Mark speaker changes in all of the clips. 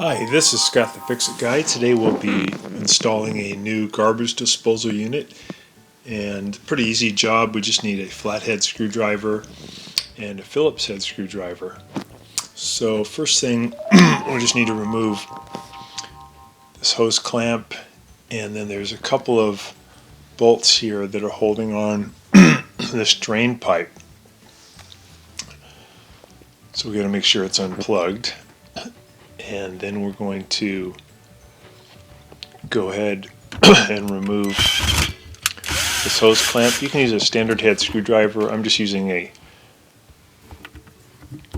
Speaker 1: Hi, this is Scott the Fix-It Guy. Today we'll be installing a new garbage disposal unit, and pretty easy job. We just need a flathead screwdriver and a Phillips head screwdriver. So first thing, we just need to remove this hose clamp, and then there's a couple of bolts here that are holding on this drain pipe. So we got to make sure it's unplugged. And then we're going to go ahead and remove this hose clamp. You can use a standard head screwdriver. I'm just using a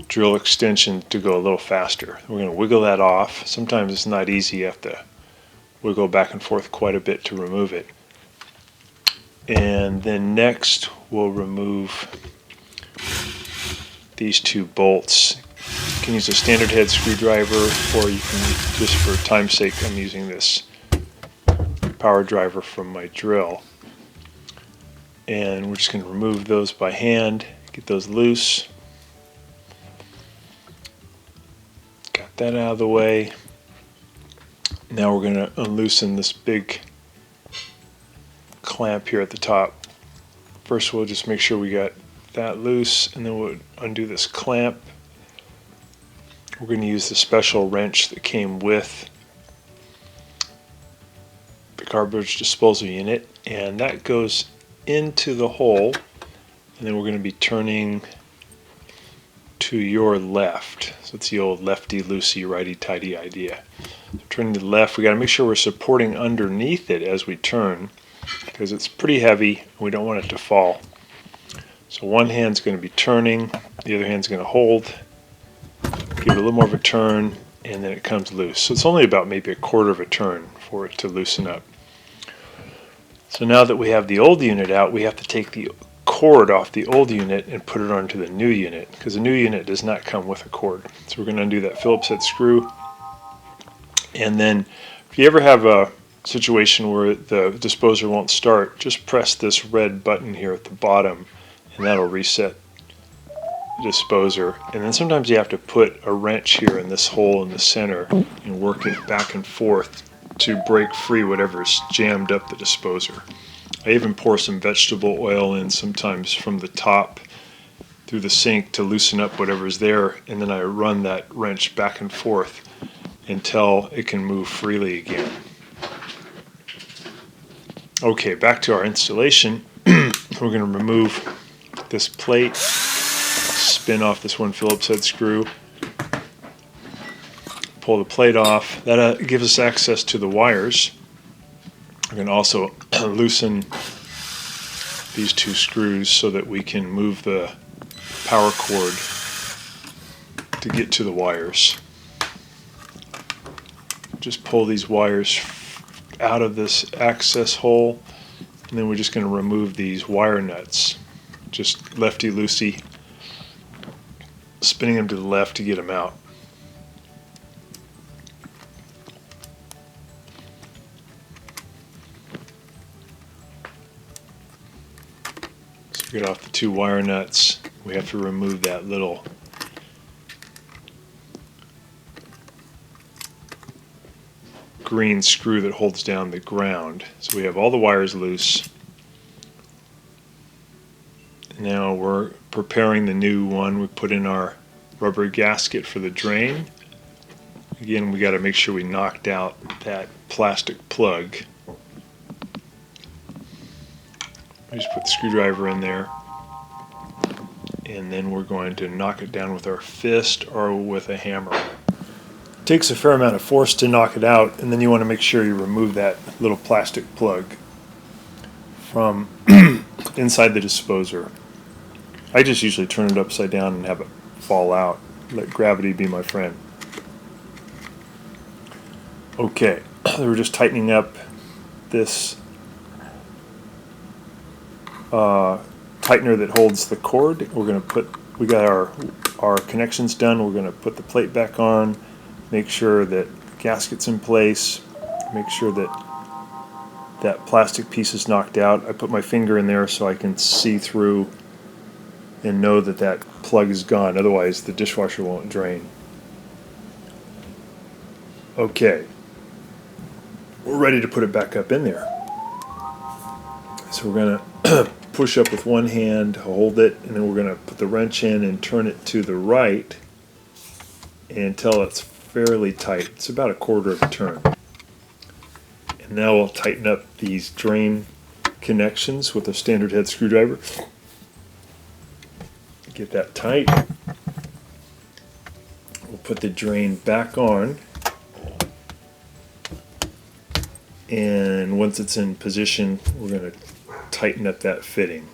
Speaker 1: drill extension to go a little faster. We're going to wiggle that off. Sometimes it's not easy. You have to wiggle back and forth quite a bit to remove it. And then next we'll remove these two bolts. You can use a standard head screwdriver, or you can, just for time's sake, I'm using this power driver from my drill. And we're just going to remove those by hand, get those loose. Got that out of the way. Now we're going to unloosen this big clamp here at the top. First we'll just make sure we got that loose, and then we'll undo this clamp. We're going to use the special wrench that came with the garbage disposal unit, and that goes into the hole, and then we're going to be turning to your left. So it's the old lefty-loosey, righty-tighty idea. So turning to the left, we got to make sure we're supporting underneath it as we turn, because it's pretty heavy and we don't want it to fall. So one hand's going to be turning, the other hand's going to hold. Give it a little more of a turn, and then it comes loose. So it's only about maybe a quarter of a turn for it to loosen up. So now that we have the old unit out, we have to take the cord off the old unit and put it onto the new unit, because the new unit does not come with a cord. So we're going to undo that Phillips head screw. And then if you ever have a situation where the disposer won't start, just press this red button here at the bottom, and that'll reset disposer. And then sometimes you have to put a wrench here in this hole in the center and work it back and forth to break free whatever's jammed up the disposer. I even pour some vegetable oil in sometimes from the top through the sink to loosen up whatever's there, and then I run that wrench back and forth until it can move freely again. Okay, back to our installation. We're going to remove this plate, spin off this one Phillips head screw, pull the plate off. That gives us access to the wires. We're going to also loosen these two screws so that we can move the power cord to get to the wires. Just pull these wires out of this access hole, and then we're just going to remove these wire nuts. Just lefty-loosey, spinning them to the left to get them out. So get off the two wire nuts. We have to remove that little green screw that holds down the ground. So we have all the wires loose. Now we're preparing the new one. We put in our rubber gasket for the drain. Again, we got to make sure we knocked out that plastic plug. I just put the screwdriver in there, and then we're going to knock it down with our fist or with a hammer. It takes a fair amount of force to knock it out, and then you want to make sure you remove that little plastic plug from inside the disposer. I just usually turn it upside down and have it fall out. Let gravity be my friend. Okay, we're just tightening up this tightener that holds the cord. We got our connections done. We're going to put the plate back on, make sure that the gasket's in place, make sure that that plastic piece is knocked out. I put my finger in there so I can see through and know that that plug is gone, otherwise the dishwasher won't drain. Okay, we're ready to put it back up in there. So we're going to push up with one hand, hold it, and then we're going to put the wrench in and turn it to the right until it's fairly tight. It's about a quarter of a turn. And now we'll tighten up these drain connections with a standard head screwdriver. Get that tight. We'll put the drain back on. And once it's in position, we're going to tighten up that fitting.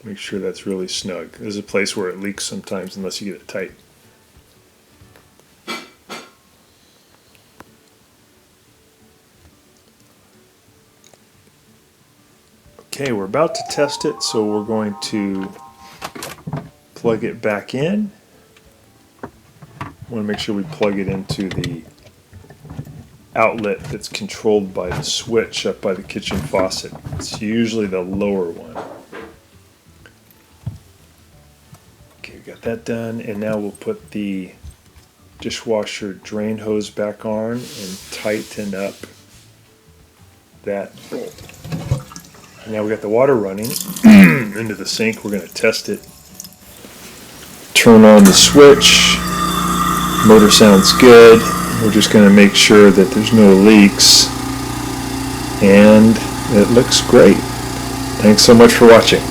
Speaker 1: Make sure that's really snug. There's a place where it leaks sometimes unless you get it tight. Okay, we're about to test it, so we're going to plug it back in. I want to make sure we plug it into the outlet that's controlled by the switch up by the kitchen faucet. It's usually the lower one. Okay, we got that done, and now we'll put the dishwasher drain hose back on and tighten up that bolt. And now we got the water running into the sink. We're going to test it. Turn on the switch. Motor sounds good. We're just going to make sure that there's no leaks, and it looks great. Thanks so much for watching.